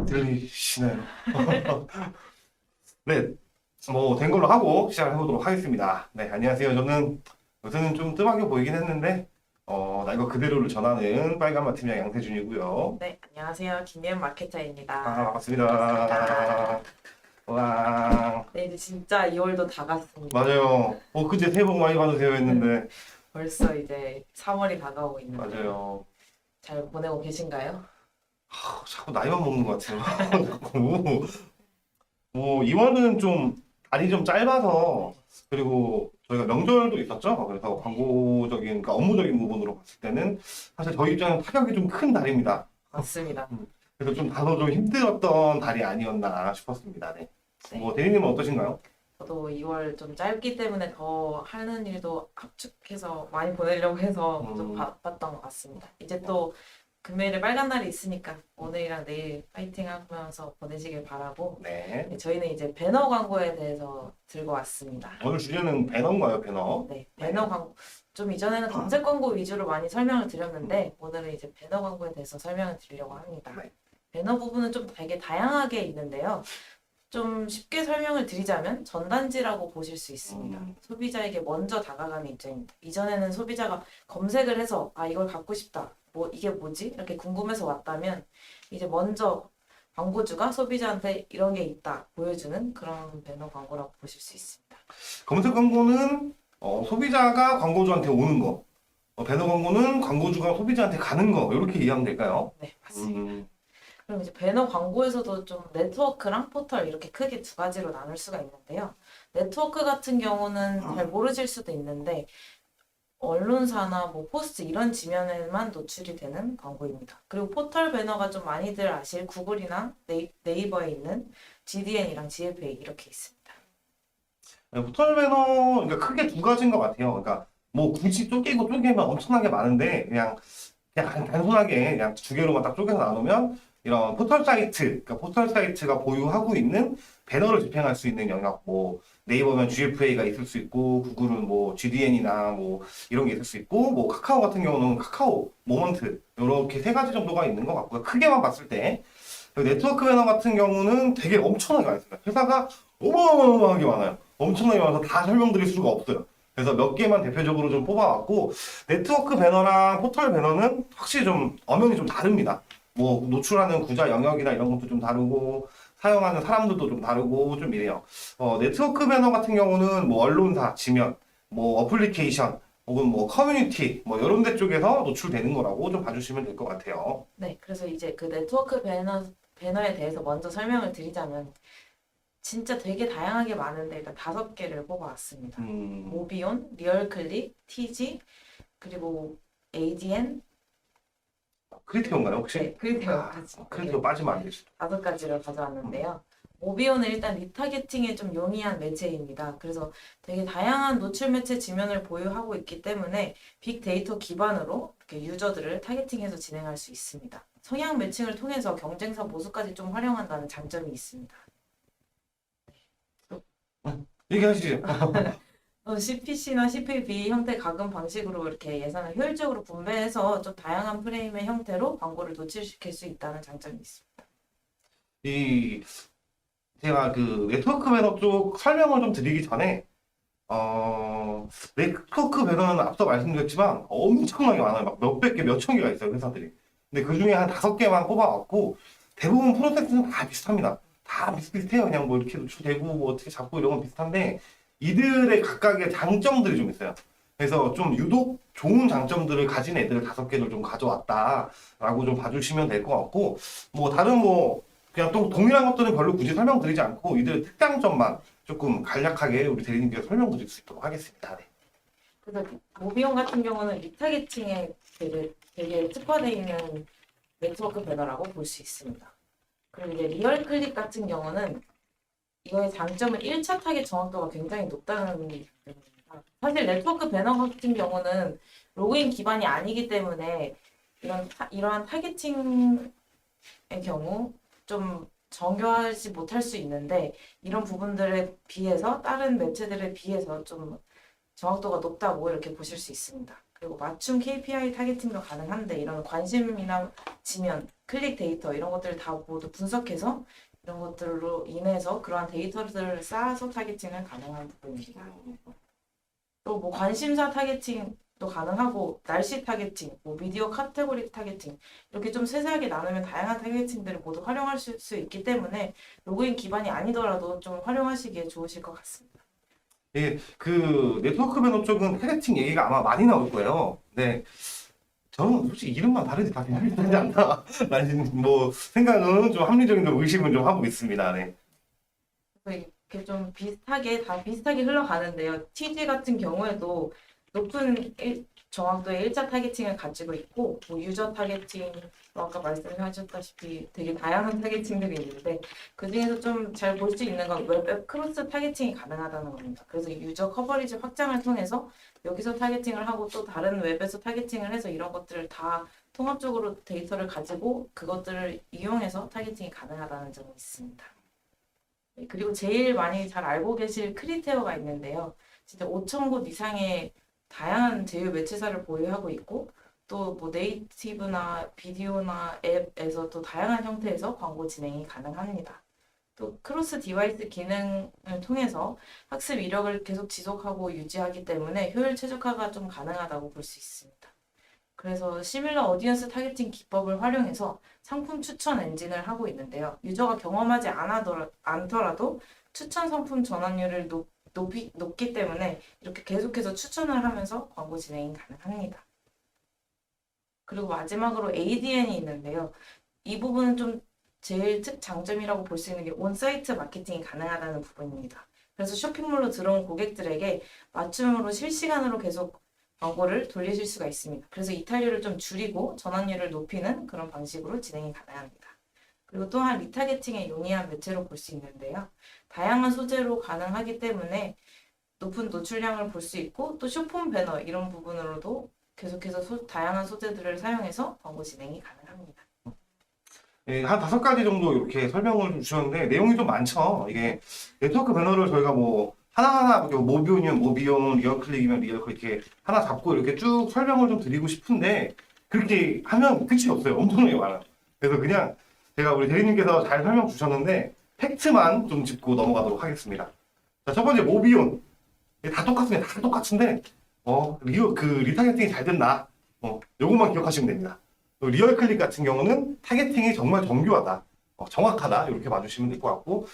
들리시나요? 네, 뭐 된 걸로 하고 시작해 보도록 하겠습니다. 네, 안녕하세요. 저는 요새는 좀 뜸하게 보이긴 했는데 나 이거 그대로를 전하는 빨간맛 팀장 양세준이고요. 네, 안녕하세요. 김예은 아, 마케터입니다. 반갑습니다. 반갑습니다. 와, 네, 이제 진짜 2월도 다 갔습니다. 맞아요. 그제 새해 복 많이 받으세요 했는데 벌써 이제 3월이 다가오고 있는데 맞아요. 잘 보내고 계신가요? 자꾸 나이만 먹는 것 같아요. 자꾸. 2월은 좀 날이 좀 짧아서 그리고 저희가 명절도 있었죠. 그래서 광고적인, 그러니까 업무적인 부분으로 봤을 때는 사실 저희 입장은 타격이 좀 큰 달입니다. 맞습니다. 그래서 좀 다소 좀 힘들었던 달이 아니었나 싶었습니다. 네. 네, 대리님은 어떠신가요? 저도 2월 좀 짧기 때문에 더 하는 일도 압축해서 많이 보내려고 해서 좀 음, 바빴던 것 같습니다. 이제 또 금요일에 빨간 날이 있으니까 오늘이랑 내일 파이팅 하면서 보내시길 바라고 네. 네, 저희는 이제 배너 광고에 대해서 들고 왔습니다. 오늘 주제는 배너인가요, 배너? 네, 배너 광고. 좀 이전에는 검색 광고 위주로 많이 설명을 드렸는데 오늘은 이제 배너 광고에 대해서 설명을 드리려고 합니다. 네. 배너 부분은 좀 되게 다양하게 있는데요. 좀 쉽게 설명을 드리자면 전단지라고 보실 수 있습니다. 소비자에게 먼저 다가가는 입장입니다. 이전에는 소비자가 검색을 해서 아 이걸 갖고 싶다. 뭐 이게 뭐지? 이렇게 궁금해서 왔다면 이제 먼저 광고주가 소비자한테 이런 게 있다 보여주는 그런 배너 광고라고 보실 수 있습니다. 검색 광고는 소비자가 광고주한테 오는 거, 배너 광고는 광고주가 소비자한테 가는 거, 이렇게 이해하면 될까요? 네, 맞습니다. 음, 그럼 이제 배너 광고에서도 좀 네트워크랑 포털 이렇게 크게 두 가지로 나눌 수가 있는데요. 네트워크 같은 경우는 잘 모르실 수도 있는데 언론사나 뭐 포스트 이런 지면에만 노출이 되는 광고입니다. 그리고 포털 배너가 좀 많이들 아실 구글이나 네이버에 있는 GDN이랑 GFA 이렇게 있습니다. 포털 배너, 그러니까 크게 두 가지인 것 같아요. 그러니까 뭐 굳이 쪼개면 엄청나게 많은데 그냥 단순하게 그냥 두 개로만 딱 쪼개서 나누면 이런 포털 사이트, 그러니까 포털 사이트가 보유하고 있는 배너를 집행할 수 있는 영역, 뭐 네이버면 GFA가 있을 수 있고, 구글은 뭐 GDN이나 뭐 이런 게 있을 수 있고, 뭐 카카오 같은 경우는 카카오, 모먼트 이렇게 세 가지 정도가 있는 것 같고요. 크게만 봤을 때 네트워크 배너 같은 경우는 되게 엄청나게 많습니다. 회사가 어마어마하게 많아요. 엄청나게 많아서 다 설명드릴 수가 없어요. 그래서 몇 개만 대표적으로 좀 뽑아왔고, 네트워크 배너랑 포털 배너는 확실히 좀 엄연히 좀 다릅니다. 뭐 노출하는 구자 영역이나 이런 것도 좀 다르고, 사용하는 사람들도 좀 다르고 좀 이래요. 네트워크 배너 같은 경우는 뭐 언론사 지면, 뭐 어플리케이션 혹은 뭐 커뮤니티 뭐 이런 데 쪽에서 노출되는 거라고 좀 봐주시면 될 것 같아요. 네, 그래서 이제 그 네트워크 배너에 대해서 먼저 설명을 드리자면 진짜 되게 다양하게 많은데 일단 5개를 뽑아왔습니다. 모비온, 리얼클릭, TG, 그리고 ADN, 크리티온가요 혹시? 네, 크리테오까지 크리티온 빠지면 안 되죠. 5가지를 가져왔는데요. 모비온은 일단 리타게팅에 좀 용이한 매체입니다. 그래서 되게 다양한 노출 매체 지면을 보유하고 있기 때문에 빅데이터 기반으로 이렇게 유저들을 타겟팅해서 진행할 수 있습니다. 성향 매칭을 통해서 경쟁사 모수까지 좀 활용한다는 장점이 있습니다. 얘기하시죠. CPC나 CPV 형태 각음 방식으로 이렇게 예산을 효율적으로 분배해서 좀 다양한 프레임의 형태로 광고를 노출시킬 수 있다는 장점이 있습니다. 이 제가 그 네트워크 배너 쪽 설명을 좀 드리기 전에 네트워크 배너는 앞서 말씀드렸지만 엄청나게 많아요. 막 몇백 개, 몇천 개가 있어요, 회사들이. 근데 그 중에 한 5개만 뽑아왔고 대부분 프로세스는 다 비슷합니다. 다 비슷비슷해요. 그냥 뭐 이렇게 노출되고 뭐 어떻게 잡고 이런 건 비슷한데 이들의 각각의 장점들이 좀 있어요. 그래서 좀 유독 좋은 장점들을 가진 애들을 5개를 좀 가져왔다라고 좀 봐주시면 될 것 같고 뭐 다른 뭐 그냥 또 동일한 것들은 별로 굳이 설명드리지 않고 이들의 특장점만 조금 간략하게 우리 대리님께서 설명드릴 수 있도록 하겠습니다. 네. 그래서 모비온 같은 경우는 리타게팅에 되게 특화되어 있는 네트워크 배너라고 볼 수 있습니다. 그리고 이제 리얼 클릭 같은 경우는 이거의 장점은 1차 타겟 정확도가 굉장히 높다는 점입니다. 사실 네트워크 배너 같은 경우는 로그인 기반이 아니기 때문에 이러한 타겟팅의 경우 좀 정교하지 못할 수 있는데 이런 부분들에 비해서 다른 매체들에 비해서 좀 정확도가 높다고 이렇게 보실 수 있습니다. 그리고 맞춤 KPI 타겟팅도 가능한데 이런 관심이나 지면, 클릭 데이터 이런 것들을 다 모두 분석해서 이런 것들로 인해서 그러한 데이터들을 쌓아서 타겟팅을 가능한 부분입니다. 또 뭐 관심사 타겟팅도 가능하고 날씨 타겟팅, 뭐 미디어 카테고리 타겟팅 이렇게 좀 세세하게 나누면 다양한 타겟팅들을 모두 활용하실 수 있기 때문에 로그인 기반이 아니더라도 좀 활용하시기에 좋으실 것 같습니다. 예, 그 네트워크 배너 쪽은 타겟팅 얘기가 아마 많이 나올 거예요. 네. 저는 솔직히 이름만 다르지 다 비슷하지 않나 라는 뭐 생각은 좀 합리적인 좀 의심은 좀 하고 있습니다. 네. 그래서 이렇게 좀 비슷하게 다 비슷하게 흘러가는데요. TG 같은 경우에도 높은 정확도의 일자 타겟팅을 가지고 있고 뭐 유저 타겟팅, 뭐 아까 말씀하셨다시피 되게 다양한 타겟팅들이 있는데 그 중에서 좀 잘 볼 수 있는 건 웹 크로스 타겟팅이 가능하다는 겁니다. 그래서 유저 커버리지 확장을 통해서 여기서 타겟팅을 하고 또 다른 웹에서 타겟팅을 해서 이런 것들을 다 통합적으로 데이터를 가지고 그것들을 이용해서 타겟팅이 가능하다는 점이 있습니다. 네, 그리고 제일 많이 잘 알고 계실 크리테어가 있는데요. 진짜 5천 곳 이상의 다양한 제휴 매체사를 보유하고 있고 또 뭐 네이티브나 비디오나 앱에서 또 다양한 형태에서 광고 진행이 가능합니다. 또 크로스 디바이스 기능을 통해서 학습 이력을 계속 지속하고 유지하기 때문에 효율 최적화가 좀 가능하다고 볼 수 있습니다. 그래서 시밀러 어디언스 타겟팅 기법을 활용해서 상품 추천 엔진을 하고 있는데요. 유저가 경험하지 않더라도 추천 상품 전환율을 높기 때문에 이렇게 계속해서 추천을 하면서 광고 진행이 가능합니다. 그리고 마지막으로 ADN이 있는데요. 이 부분은 좀 제일 장점이라고 볼 수 있는 게 온사이트 마케팅이 가능하다는 부분입니다. 그래서 쇼핑몰로 들어온 고객들에게 맞춤으로 실시간으로 계속 광고를 돌리실 수가 있습니다. 그래서 이탈률을 좀 줄이고 전환율을 높이는 그런 방식으로 진행이 가능합니다. 그리고 또한 리타게팅에 용이한 매체로 볼 수 있는데요. 다양한 소재로 가능하기 때문에 높은 노출량을 볼 수 있고 또 쇼폼 배너 이런 부분으로도 계속해서 다양한 소재들을 사용해서 광고 진행이 가능합니다. 예, 한 5가지 정도 이렇게 설명을 좀 주셨는데 내용이 좀 많죠. 이게 네트워크 배너를 저희가 뭐 하나하나 모비온이면 모비온, 리얼클릭이면 리얼클릭 이렇게 하나 잡고 이렇게 쭉 설명을 좀 드리고 싶은데 그렇게 하면 끝이 없어요. 엄청나게 많아요. 그래서 그냥 제가 우리 대리님께서 잘 설명 주셨는데 팩트만 좀 짚고 넘어가도록 하겠습니다. 자, 첫 번째 모비온. 다 똑같습니다. 다 똑같은데 리타겟팅이 잘 됐나? 요것만 기억하시면 됩니다. 리얼 클릭 같은 경우는 타겟팅이 정말 정교하다, 정확하다 이렇게 봐주시면 될 것 같고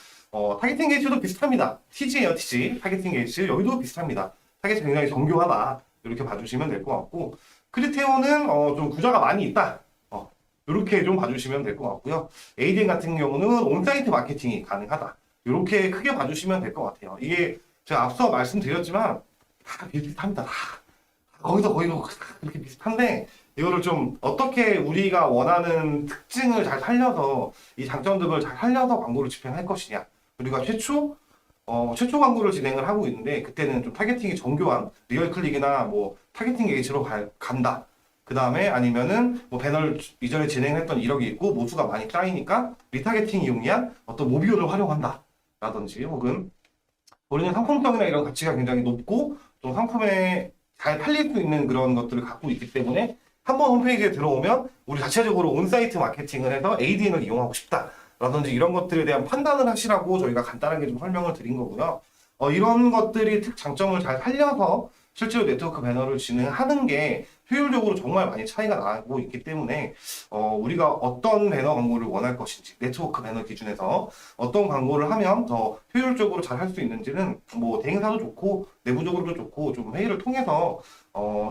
타겟팅 게이지도 비슷합니다. TG예요, TG. 타겟팅 게이지 여기도 비슷합니다. 타겟팅 굉장히 정교하다 이렇게 봐주시면 될 것 같고 크리테오는 좀 구자가 많이 있다. 이렇게 좀 봐주시면 될 것 같고요. ADN 같은 경우는 온사이트 마케팅이 가능하다. 이렇게 크게 봐주시면 될 것 같아요. 이게 제가 앞서 말씀드렸지만 다 비슷합니다. 다 거기서 그렇게 비슷한데 이거를 좀 어떻게 우리가 원하는 특징을 잘 살려서 이 장점들을 잘 살려서 광고를 집행할 것이냐. 우리가 최초 광고를 진행을 하고 있는데 그때는 좀 타겟팅이 정교한 리얼 클릭이나 뭐 타겟팅 게이지로 간다. 그 다음에 아니면은 뭐 배너를 이전에 진행했던 이력이 있고 모수가 많이 쌓이니까 리타겟팅이 용이한 어떤 모비오를 활용한다. 라든지 혹은 우리는 상품성이나 이런 가치가 굉장히 높고 좀 상품에 잘 팔릴 수 있는 그런 것들을 갖고 있기 때문에 한번 홈페이지에 들어오면 우리 자체적으로 온사이트 마케팅을 해서 ADN을 이용하고 싶다라든지 이런 것들에 대한 판단을 하시라고 저희가 간단하게 좀 설명을 드린 거고요. 이런 것들이 장점을 잘 살려서 실제로 네트워크 배너를 진행하는 게 효율적으로 정말 많이 차이가 나고 있기 때문에 우리가 어떤 배너 광고를 원할 것인지 네트워크 배너 기준에서 어떤 광고를 하면 더 효율적으로 잘 할 수 있는지는 뭐 대행사도 좋고 내부적으로도 좋고 좀 회의를 통해서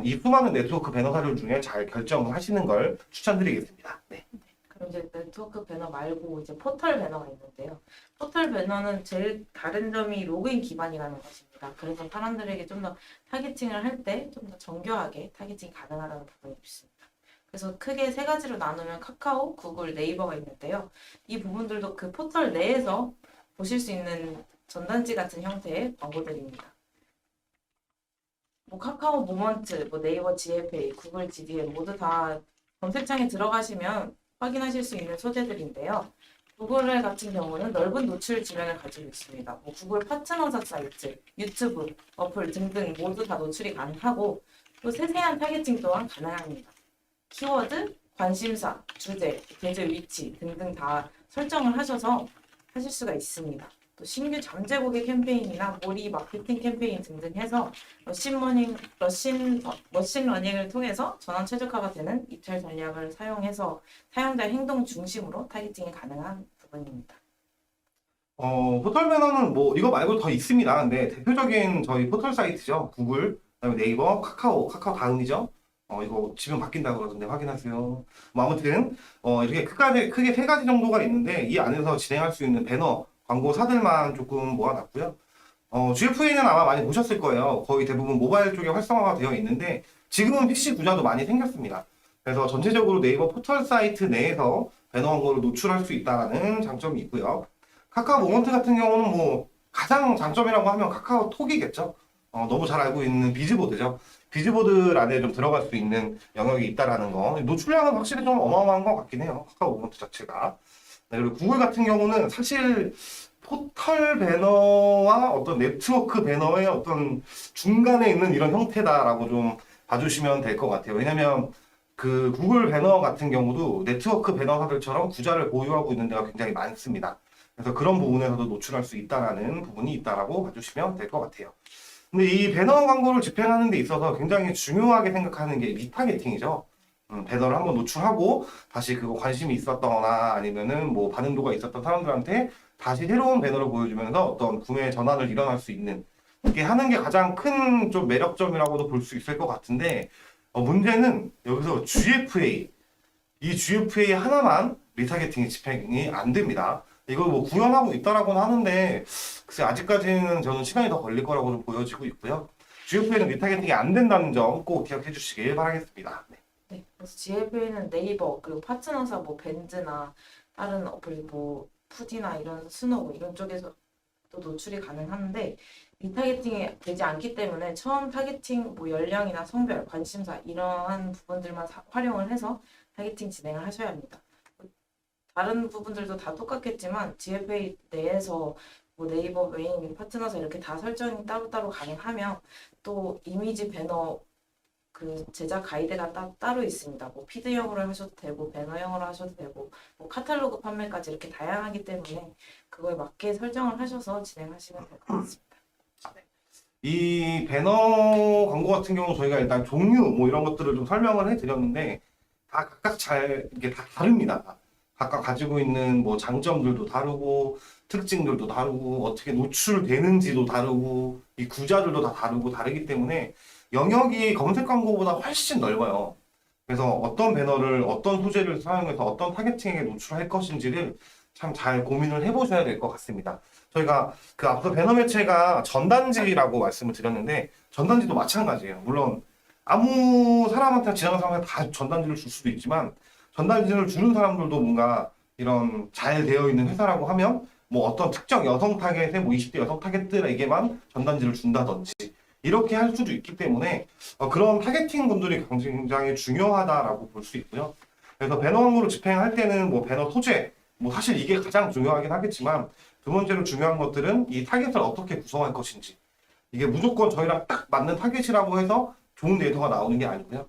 이 수많은 네트워크 배너사들 중에 잘 결정을 하시는 걸 추천드리겠습니다. 네. 그럼 이제 네트워크 배너 말고 이제 포털 배너가 있는데요. 포털 배너는 제일 다른 점이 로그인 기반이라는 것입니다. 그래서 사람들에게 좀 더 타겟팅을 할 때 좀 더 정교하게 타겟팅이 가능하다는 부분이 있습니다. 그래서 크게 3가지로 나누면 카카오, 구글, 네이버가 있는데요. 이 부분들도 그 포털 내에서 보실 수 있는 전단지 같은 형태의 광고들입니다. 뭐 카카오 모먼트, 뭐 네이버 GFA, 구글 GDN 모두 다 검색창에 들어가시면 확인하실 수 있는 소재들인데요. 구글 같은 경우는 넓은 노출 지면을 가지고 있습니다. 뭐 구글 파트너사 사이트, 유튜브, 어플 등등 모두 다 노출이 가능하고 또 세세한 타겟팅 또한 가능합니다. 키워드, 관심사, 주제, 계절 위치 등등 다 설정을 하셔서 하실 수가 있습니다. 또 신규 잠재 고객 캠페인이나 몰이 마케팅 캠페인 등등 해서 머신러닝을 통해서 전환 최적화가 되는 입찰 전략을 사용해서 사용자 행동 중심으로 타겟팅이 가능한 부분입니다. 포털 배너는 뭐 이거 말고 더 있습니다. 근데 대표적인 저희 포털 사이트죠. 구글, 그다음에 네이버, 카카오 다음이죠. 이거 지금 바뀐다고 그러던데 확인하세요. 뭐 아무튼 이렇게 크게 세 가지 정도가 있는데 이 안에서 진행할 수 있는 배너 광고사들만 조금 모아놨고요. GFA는 아마 많이 보셨을 거예요. 거의 대부분 모바일 쪽에 활성화가 되어 있는데 지금은 PC 구자도 많이 생겼습니다. 그래서 전체적으로 네이버 포털 사이트 내에서 배너 광고를 노출할 수 있다는 장점이 있고요. 카카오 모먼트 같은 경우는 뭐 가장 장점이라고 하면 카카오톡이겠죠. 너무 잘 알고 있는 비즈보드죠. 비즈보드 안에 좀 들어갈 수 있는 영역이 있다라는 거. 노출량은 확실히 좀 어마어마한 것 같긴 해요. 카카오 모먼트 자체가. 네, 그리고 구글 같은 경우는 사실 포털 배너와 어떤 네트워크 배너의 어떤 중간에 있는 이런 형태다라고 좀 봐주시면 될 것 같아요. 왜냐면 그 구글 배너 같은 경우도 네트워크 배너사들처럼 구자를 보유하고 있는 데가 굉장히 많습니다. 그래서 그런 부분에서도 노출할 수 있다라는 부분이 있다라고 봐주시면 될 것 같아요. 근데 이 배너 광고를 집행하는 데 있어서 굉장히 중요하게 생각하는 게 리타겟팅이죠. 배너를 한번 노출하고 다시 그거 관심이 있었거나 아니면은 뭐 반응도가 있었던 사람들한테 다시 새로운 배너를 보여주면서 어떤 구매 전환을 일어날 수 있는 이렇게 하는 게 가장 큰 좀 매력점이라고도 볼 수 있을 것 같은데 문제는 여기서 GFA 이 GFA 하나만 리타겟팅이 집행이 안 됩니다. 이걸 뭐 구현하고 있다라고는 하는데 글쎄 아직까지는 저는 시간이 더 걸릴 거라고 좀 보여지고 있고요. GFA는 리타겟팅이 안 된다는 점 꼭 기억해 주시길 바라겠습니다. 네. 네, 그래서 GFA는 네이버 그리고 파트너사 뭐 벤즈나 다른 어플 뭐 푸디나 이런 스노우 이런 쪽에서 또 노출이 가능한데 리타겟팅이 되지 않기 때문에 처음 타겟팅 뭐 연령이나 성별, 관심사 이러한 부분들만 활용을 해서 타겟팅 진행을 하셔야 합니다. 다른 부분들도 다 똑같겠지만 GFA 내에서 뭐 네이버 메인 파트너사 이렇게 다 설정이 따로따로 가능하면 또 이미지 배너 그 제작 가이드가 따로 있습니다. 뭐 피드형으로 하셔도 되고 배너형으로 하셔도 되고 뭐 카탈로그 판매까지 이렇게 다양하기 때문에 그거에 맞게 설정을 하셔서 진행하시면 될 것 같습니다. 이 배너 광고 같은 경우 저희가 일단 종류 뭐 이런 것들을 좀 설명을 해드렸는데 다 각각 이게 다 다릅니다. 각각 가지고 있는 뭐 장점들도 다르고 특징들도 다르고 어떻게 노출되는지도 다르고 이 구자들도 다 다르기 때문에 영역이 검색 광고보다 훨씬 넓어요. 그래서 어떤 배너를 어떤 소재를 사용해서 어떤 타겟팅에 노출할 것인지를 참 잘 고민을 해보셔야 될 것 같습니다. 저희가 그 앞서 배너 매체가 전단지라고 말씀을 드렸는데 전단지도 마찬가지예요. 물론 아무 사람한테 지나가는 사람한테 다 전단지를 줄 수도 있지만 전단지를 주는 사람들도 뭔가 이런 잘 되어 있는 회사라고 하면 뭐 어떤 특정 여성 타겟에 뭐 20대 여성 타겟들에게만 전단지를 준다든지 이렇게 할 수도 있기 때문에 그런 타겟팅 분들이 굉장히 중요하다라고 볼 수 있고요. 그래서 배너 광고를 집행할 때는 뭐 배너 소재, 뭐 사실 이게 가장 중요하긴 하겠지만 두 번째로 중요한 것들은 이 타겟을 어떻게 구성할 것인지 이게 무조건 저희랑 딱 맞는 타겟이라고 해서 좋은 데이터가 나오는 게 아니고요.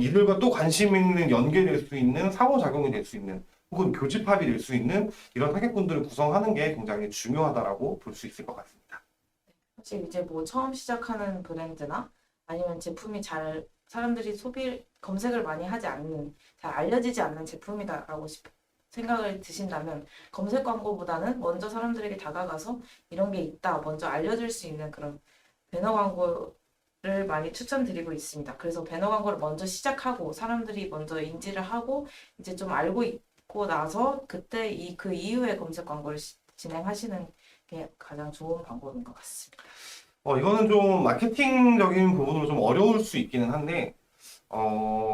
이들과 또 관심 있는 연계될 수 있는 상호작용이 될 수 있는 혹은 교집합이 될 수 있는 이런 타겟군들을 구성하는 게 굉장히 중요하다라고 볼 수 있을 것 같습니다. 사실 이제 뭐 처음 시작하는 브랜드나 아니면 제품이 잘 사람들이 검색을 많이 하지 않는 잘 알려지지 않는 제품이다라고 생각을 드신다면 검색 광고보다는 먼저 사람들에게 다가가서 이런 게 있다 먼저 알려줄 수 있는 그런 배너 광고를 많이 추천드리고 있습니다. 그래서 배너 광고를 먼저 시작하고 사람들이 먼저 인지를 하고 이제 좀 알고 있고 나서 그때 그 이후에 검색 광고를 진행하시는 게 가장 좋은 방법인 것 같습니다. 이거는 좀 마케팅적인 부분으로 좀 어려울 수 있기는 한데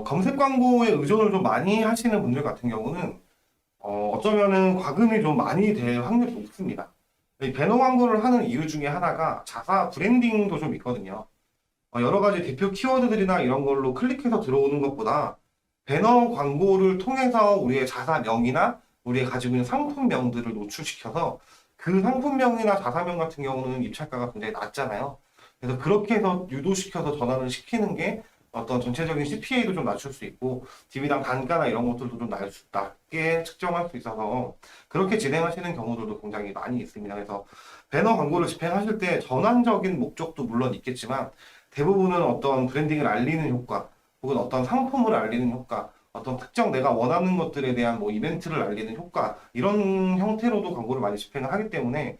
검색 광고에 의존을 좀 많이 하시는 분들 같은 경우는 어쩌면은 과금이 좀 많이 될 확률이 높습니다. 이 배너 광고를 하는 이유 중에 하나가 자사 브랜딩도 좀 있거든요. 여러 가지 대표 키워드들이나 이런 걸로 클릭해서 들어오는 것보다 배너 광고를 통해서 우리의 자사명이나 우리가 가지고 있는 상품명들을 노출시켜서 그 상품명이나 자사명 같은 경우는 입찰가가 굉장히 낮잖아요. 그래서 그렇게 해서 유도시켜서 전환을 시키는 게 어떤 전체적인 CPA도 좀 낮출 수 있고 DB당 단가나 이런 것들도 좀 낮게 측정할 수 있어서 그렇게 진행하시는 경우들도 굉장히 많이 있습니다. 그래서 배너 광고를 집행하실 때 전환적인 목적도 물론 있겠지만 대부분은 어떤 브랜딩을 알리는 효과 혹은 어떤 상품을 알리는 효과 어떤 특정 내가 원하는 것들에 대한 뭐 이벤트를 알리는 효과 이런 형태로도 광고를 많이 집행을 하기 때문에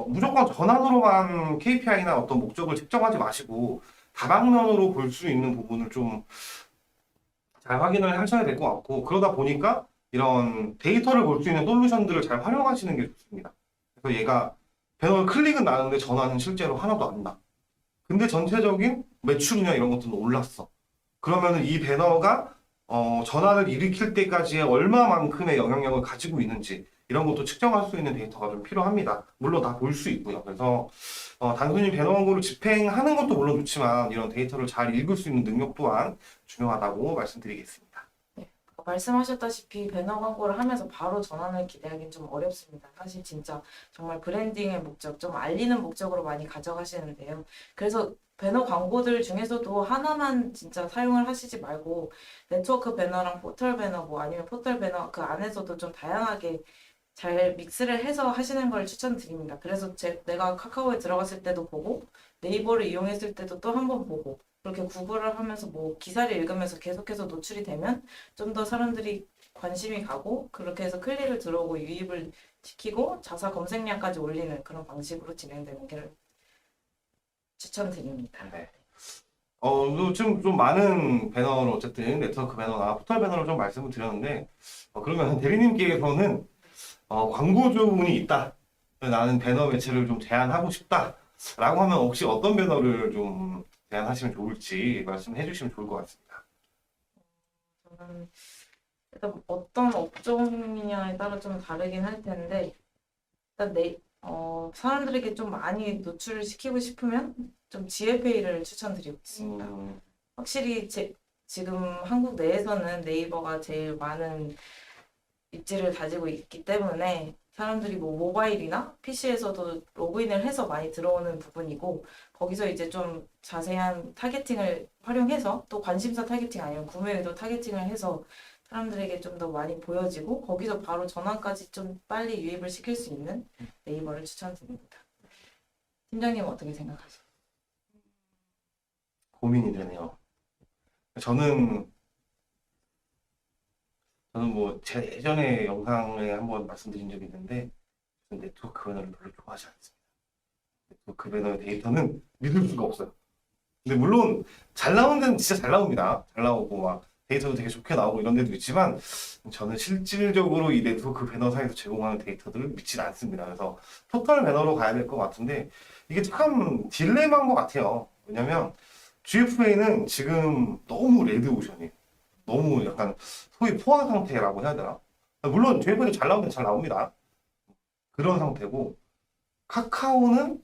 무조건 전환으로만 KPI나 어떤 목적을 측정하지 마시고 다방면으로 볼 수 있는 부분을 좀 잘 확인을 하셔야 될 것 같고 그러다 보니까 이런 데이터를 볼 수 있는 솔루션들을 잘 활용하시는 게 좋습니다. 그래서 얘가 배너 클릭은 나는데 전환은 실제로 하나도 안 나. 근데 전체적인 매출이나 이런 것들은 올랐어. 그러면은 이 배너가 전환을 일으킬 때까지의 얼마만큼의 영향력을 가지고 있는지 이런 것도 측정할 수 있는 데이터가 좀 필요합니다. 물론 다 볼 수 있고요. 그래서 단순히 배너 광고를 집행하는 것도 물론 좋지만 이런 데이터를 잘 읽을 수 있는 능력 또한 중요하다고 말씀드리겠습니다. 말씀하셨다시피 배너 광고를 하면서 바로 전환을 기대하기는 좀 어렵습니다. 사실 진짜 정말 브랜딩의 목적, 좀 알리는 목적으로 많이 가져가시는데요. 그래서 배너 광고들 중에서도 하나만 진짜 사용을 하시지 말고 네트워크 배너랑 포털 배너 뭐 아니면 포털 배너 그 안에서도 좀 다양하게 잘 믹스를 해서 하시는 걸 추천드립니다. 그래서 내가 카카오에 들어갔을 때도 보고 네이버를 이용했을 때도 또 한 번 보고 그렇게 구글을 하면서 뭐 기사를 읽으면서 계속해서 노출이 되면 좀 더 사람들이 관심이 가고 그렇게 해서 클릭을 들어오고 유입을 시키고 자사 검색량까지 올리는 그런 방식으로 진행되는 게 추천드립니다. 네. 지금 좀 많은 배너를 어쨌든 네트워크 배너나 포털 배너를 좀 말씀을 드렸는데 그러면 대리님께서는 광고주문이 있다. 나는 배너 매체를 좀 제안하고 싶다. 라고 하면 혹시 어떤 배너를 좀 제안하시면 좋을지 말씀해 주시면 좋을 것 같습니다. 저는 일단 어떤 업종이냐에 따라 좀 다르긴 할 텐데 일단 사람들에게 좀 많이 노출을 시키고 싶으면 좀 GFA를 추천드리고 있습니다. 확실히 지금 한국 내에서는 네이버가 제일 많은 입지를 가지고 있기 때문에 사람들이 뭐 모바일이나 PC에서도 로그인을 해서 많이 들어오는 부분이고 거기서 이제 좀 자세한 타겟팅을 활용해서 또 관심사 타겟팅 아니면 구매 의도 타겟팅을 해서 사람들에게 좀 더 많이 보여지고 거기서 바로 전환까지 좀 빨리 유입을 시킬 수 있는 네이버를 추천드립니다. 팀장님은 어떻게 생각하세요? 고민이 되네요. 저는 뭐 제 예전에 영상에 한번 말씀드린 적이 있는데 네트워크 배너를 별로 좋아하지 않습니다. 네트워크 배너의 데이터는 믿을 수가 없어요. 근데 물론 잘 나오는 데는 진짜 잘 나옵니다. 잘 나오고 막 데이터도 되게 좋게 나오고 이런 데도 있지만 저는 실질적으로 이 네트워크 배너사에서 제공하는 데이터들을 믿지 않습니다. 그래서 포털 배너로 가야 될 것 같은데 이게 참 딜레마인 것 같아요. 왜냐면 GFA는 지금 너무 레드오션이에요. 너무 약간 소위 포화 상태라고 해야 되나? 물론 GFA도 잘 나오면 잘 나옵니다. 그런 상태고 카카오는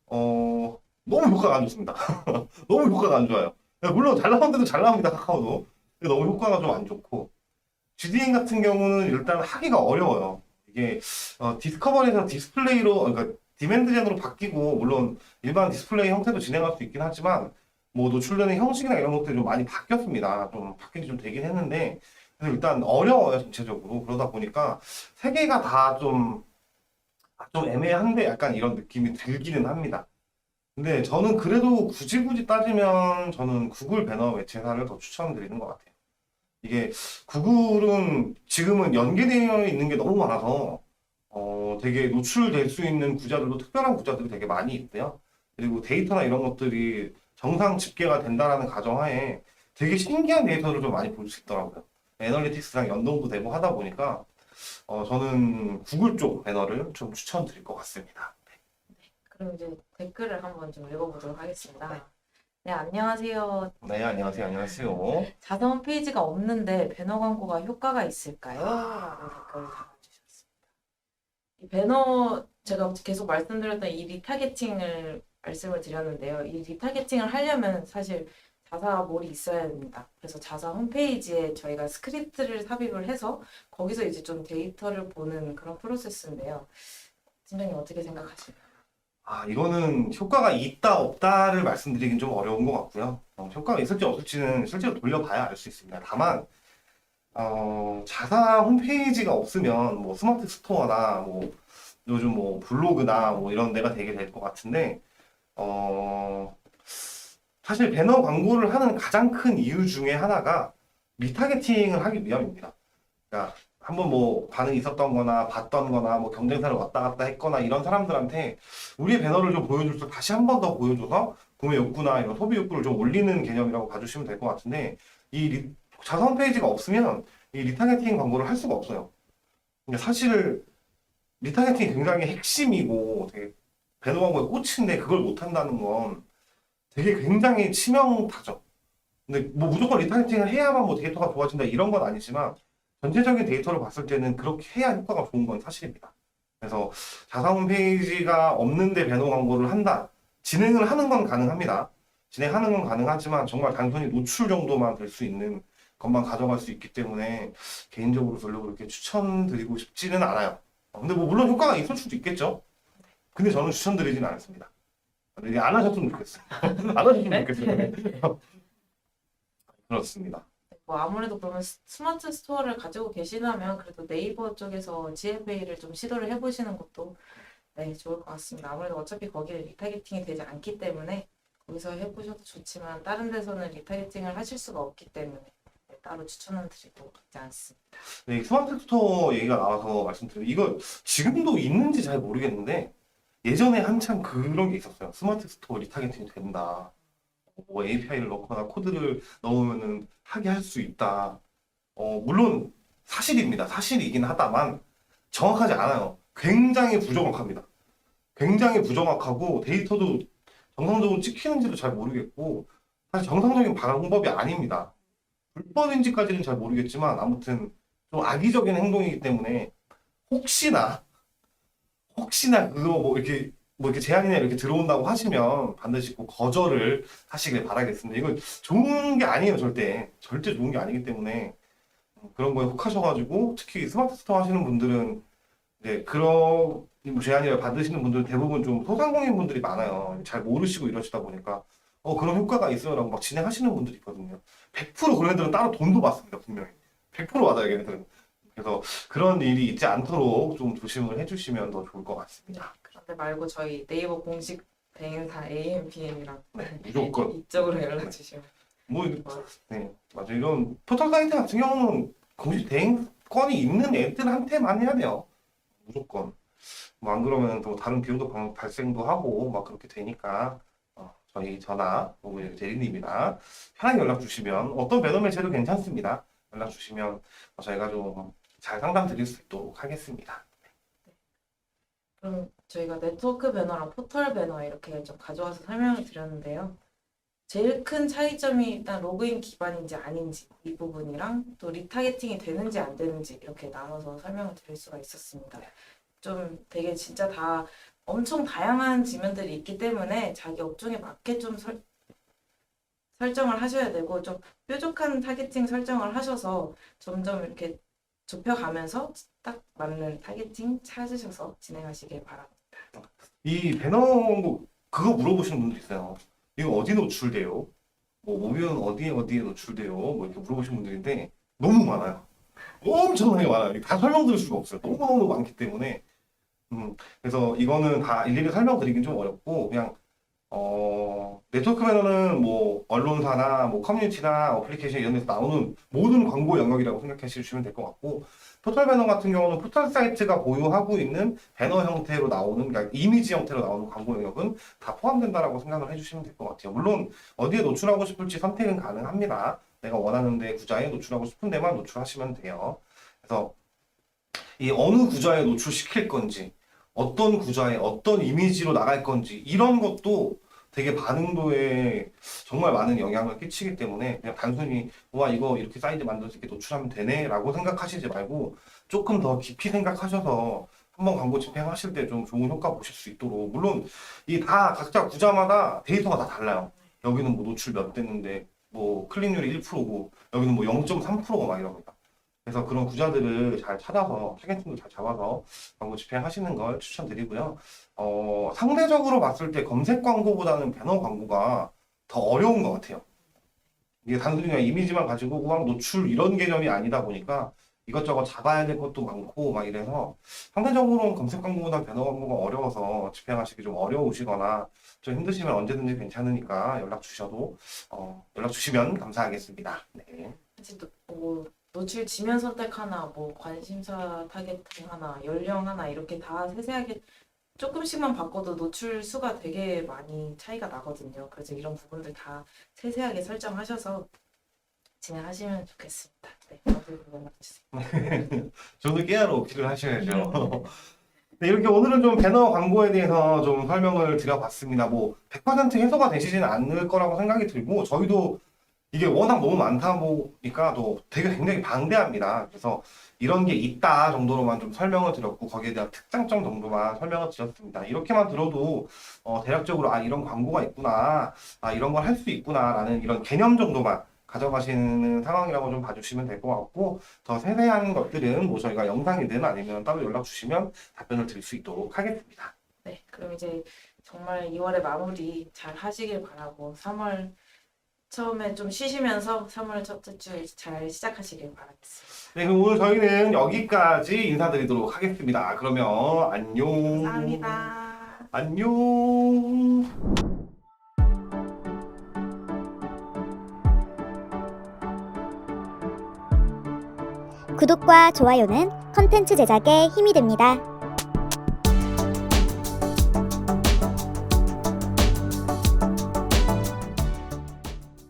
너무 효과가 안 좋습니다. 너무 효과가 안 좋아요. 물론 잘 나온 데도 잘 나옵니다, 카카오도. 근데 너무 효과가 좀 안 좋고. GDN 같은 경우는 일단 하기가 어려워요. 이게, 디스커버리에서 디스플레이로, 그러니까 디맨드젠으로 바뀌고, 물론 일반 디스플레이 형태도 진행할 수 있긴 하지만, 뭐 노출되는 형식이나 이런 것들이 좀 많이 바뀌었습니다. 좀 바뀐 지 좀 되긴 했는데, 그래서 일단 어려워요, 전체적으로. 그러다 보니까 세 개가 다 좀 애매한데 약간 이런 느낌이 들기는 합니다. 근데 저는 그래도 굳이 따지면 저는 구글 배너 매체사를 더 추천드리는 것 같아요. 이게 구글은 지금은 연계되어 있는 게 너무 많아서 되게 노출될 수 있는 구자들도 특별한 구자들이 되게 많이 있고요. 그리고 데이터나 이런 것들이 정상 집계가 된다라는 가정하에 되게 신기한 데이터를 좀 많이 볼 수 있더라고요. 애널리틱스랑 연동도 되고 하다 보니까 저는 구글 쪽 배너를 좀 추천드릴 것 같습니다. 그럼 이제 댓글을 한번 좀 읽어보도록 하겠습니다. 네, 안녕하세요. 네, 안녕하세요. 안녕하세요. 자사 홈페이지가 없는데 배너 광고가 효과가 있을까요? 라고 댓글을 달아주셨습니다. 이 배너 제가 계속 말씀드렸던 이 리타게팅을 말씀을 드렸는데요. 이 리타게팅을 하려면 사실 자사몰이 있어야 됩니다. 그래서 자사 홈페이지에 저희가 스크립트를 삽입을 해서 거기서 이제 좀 데이터를 보는 그런 프로세스인데요. 팀장님 어떻게 생각하시나요? 이거는 효과가 있다 없다를 말씀드리긴 좀 어려운 것 같고요. 효과가 있을지 없을지는 실제로 돌려봐야 알 수 있습니다. 다만 자사 홈페이지가 없으면 뭐 스마트 스토어나 뭐 요즘 뭐 블로그나 뭐 이런 데가 되게 될 것 같은데 어, 사실 배너 광고를 하는 가장 큰 이유 중에 하나가 리타게팅을 하기 위함입니다. 그러니까 한번 뭐 반응이 있었던 거나 봤던 거나 뭐 경쟁사를 왔다 갔다 했거나 이런 사람들한테 우리의 배너를 좀 보여줄수 다시 한 번 더 보여줘서 구매 욕구나 이런 소비 욕구를 좀 올리는 개념이라고 봐주시면 될 것 같은데 자사 홈페이지가 없으면 이 리타게팅 광고를 할 수가 없어요. 근데 사실 리타게팅이 굉장히 핵심이고 되게 배너 광고의 꽃인데 그걸 못한다는 건 되게 굉장히 치명타죠. 근데 뭐 무조건 리타게팅을 해야만 뭐 데이터가 좋아진다 이런 건 아니지만 전체적인 데이터를 봤을 때는 그렇게 해야 효과가 좋은 건 사실입니다. 그래서 자사 홈페이지가 없는데 배너 광고를 한다. 진행을 하는 건 가능합니다. 진행하는 건 가능하지만 정말 단순히 노출 정도만 될 수 있는 것만 가져갈 수 있기 때문에 개인적으로 별로 그렇게 추천드리고 싶지는 않아요. 근데 뭐 물론 효과가 있을 수도 있겠죠. 근데 저는 추천드리진 않습니다. 이게 안 하셨으면 좋겠어요. 안 하셨으면 좋겠어요. 그렇습니다. 뭐 아무래도 그러면 스마트 스토어를 가지고 계시다면 그래도 네이버 쪽에서 GFA를 좀 시도를 해보시는 것도 네, 좋을 것 같습니다. 아무래도 어차피 거기에 리타게팅이 되지 않기 때문에 거기서 해보셔도 좋지만 다른 데서는 리타게팅을 하실 수가 없기 때문에 네, 따로 추천은 드리고 있지 않습니다. 네, 스마트 스토어 얘기가 나와서 말씀드리면 이거 지금도 있는지 잘 모르겠는데 예전에 한참 그런 게 있었어요. 스마트 스토어 리타게팅이 된다. 뭐 API를 넣거나 코드를 넣으면은 하게 할 수 있다. 물론 사실입니다. 사실이긴 하다만 정확하지 않아요. 굉장히 부정확합니다. 굉장히 부정확하고 데이터도 정상적으로 찍히는지도 잘 모르겠고 사실 정상적인 방법이 아닙니다. 불법인지까지는 잘 모르겠지만 아무튼 좀 악의적인 행동이기 때문에 혹시나 그거 뭐 이렇게 제안이나 이렇게 들어온다고 하시면 반드시 꼭 거절을 하시길 바라겠습니다. 이건 좋은 게 아니에요, 절대 좋은 게 아니기 때문에 그런 거에 혹하셔가지고 특히 스마트 스토어 하시는 분들은 이제 그런 뭐 제안을 받으시는 분들은 대부분 좀 소상공인 분들이 많아요. 잘 모르시고 이러시다 보니까 그런 효과가 있어요라고 막 진행하시는 분들이 있거든요. 100% 그런 애들은 따로 돈도 받습니다, 분명히. 100% 받아요, 걔네들은. 그래서 그런 일이 있지 않도록 좀 조심을 해주시면 더 좋을 것 같습니다. 그런데 말고 저희 네이버 공식 대행사 AMPM이랑 네, 무조건. 이쪽으로 연락 주시면 뭐, 네, 맞아. 이런 포털 사이트 같은 경우는 공식 대행권이 있는 애들한테만 해야 돼요. 무조건. 뭐 안 그러면 또 다른 비용도 발생도 하고 막 그렇게 되니까 저희 전화 혹은 대리님이나 편하게 연락 주시면 어떤 배너 매체도 괜찮습니다. 연락 주시면 저희가 좀 잘 상담 드릴 수 있도록 하겠습니다. 그럼 저희가 네트워크 배너랑 포털 배너 이렇게 좀 가져와서 설명을 드렸는데요. 제일 큰 차이점이 일단 로그인 기반인지 아닌지 이 부분이랑 또 리타게팅이 되는지 안 되는지 이렇게 나눠서 설명을 드릴 수가 있었습니다. 좀 되게 진짜 다 엄청 다양한 지면들이 있기 때문에 자기 업종에 맞게 좀 설정을 하셔야 되고 좀 뾰족한 타겟팅 설정을 하셔서 점점 이렇게 좁혀가면서 딱 맞는 타겟팅 찾으셔서 진행하시길 바랍니다. 이 배너 그거 물어보시는 분들 있어요. 이거 어디 노출돼요? 뭐 오면 어디에 노출돼요? 뭐 이렇게 물어보시는 분들인데 너무 많아요. 엄청나게 많아요. 다 설명드릴 수가 없어요. 너무너무 많기 때문에 그래서 이거는 다 일일이 설명드리긴 좀 어렵고 그냥 네트워크 배너는 뭐 언론사나 뭐 커뮤니티나 어플리케이션 이런 데서 나오는 모든 광고 영역이라고 생각해 주시면 될 것 같고 포털 배너 같은 경우는 포털 사이트가 보유하고 있는 배너 형태로 나오는 그러니까 이미지 형태로 나오는 광고 영역은 다 포함된다라고 생각을 해주시면 될 것 같아요. 물론 어디에 노출하고 싶을지 선택은 가능합니다. 내가 원하는데 구자에 노출하고 싶은 데만 노출하시면 돼요. 그래서 이 어느 구자에 노출시킬 건지 어떤 구자에 어떤 이미지로 나갈 건지 이런 것도 되게 반응도에 정말 많은 영향을 끼치기 때문에 그냥 단순히 와 이거 이렇게 사이즈 만들어서 이렇게 노출하면 되네 라고 생각하시지 말고 조금 더 깊이 생각하셔서 한번 광고 집행하실 때 좀 좋은 효과 보실 수 있도록 물론 이 다 각자 구자마다 데이터가 다 달라요. 여기는 뭐 노출 몇 됐는데 뭐 클릭률이 1%고 여기는 뭐 0.3%고 막 이럽니다. 그래서 그런 구자들을 잘 찾아서 타겟팅도 잘 잡아서 광고 집행하시는 걸 추천드리고요. 상대적으로 봤을 때 검색 광고보다는 배너 광고가 더 어려운 것 같아요. 이게 단순히 그냥 이미지만 가지고 그냥 노출 이런 개념이 아니다 보니까 이것저것 잡아야 될 것도 많고 막 이래서 상대적으로는 검색 광고보다 배너 광고가 어려워서 집행하시기 좀 어려우시거나 좀 힘드시면 언제든지 괜찮으니까 연락 주시면 감사하겠습니다. 네. 사실 뭐 노출 지면 선택 하나, 뭐 관심사 타겟팅 하나, 연령 하나 이렇게 다 세세하게 조금씩만 바꿔도 노출 수가 되게 많이 차이가 나거든요. 그래서 이런 부분들 다 세세하게 설정하셔서 진행하시면 좋겠습니다. 네, 다들 연락주세요. 저도 깨알로 어필을 하셔야죠. 네, 이렇게 오늘은 좀 배너 광고에 대해서 좀 설명을 드려봤습니다. 뭐 100% 해소가 되시지는 않을 거라고 생각이 들고 저희도 이게 워낙 너무 많다 보니까 또 되게 굉장히 방대합니다. 그래서 이런 게 있다 정도로만 좀 설명을 드렸고 거기에 대한 특장점 정도만 설명을 드렸습니다. 이렇게만 들어도 대략적으로 이런 광고가 있구나, 이런 걸 할 수 있구나라는 이런 개념 정도만 가져가시는 상황이라고 좀 봐주시면 될 것 같고 더 세세한 것들은 뭐 저희가 영상이든 아니면 따로 연락 주시면 답변을 드릴 수 있도록 하겠습니다. 네, 그럼 이제 정말 2월에 마무리 잘 하시길 바라고 3월 처음에 좀 쉬시면서 3월 첫째 주 잘 시작하시길 바라겠습니다. 네, 그럼 오늘 저희는 여기까지 인사드리도록 하겠습니다. 그러면 안녕. 감사합니다. 안녕. 구독과 좋아요는 컨텐츠 제작에 힘이 됩니다.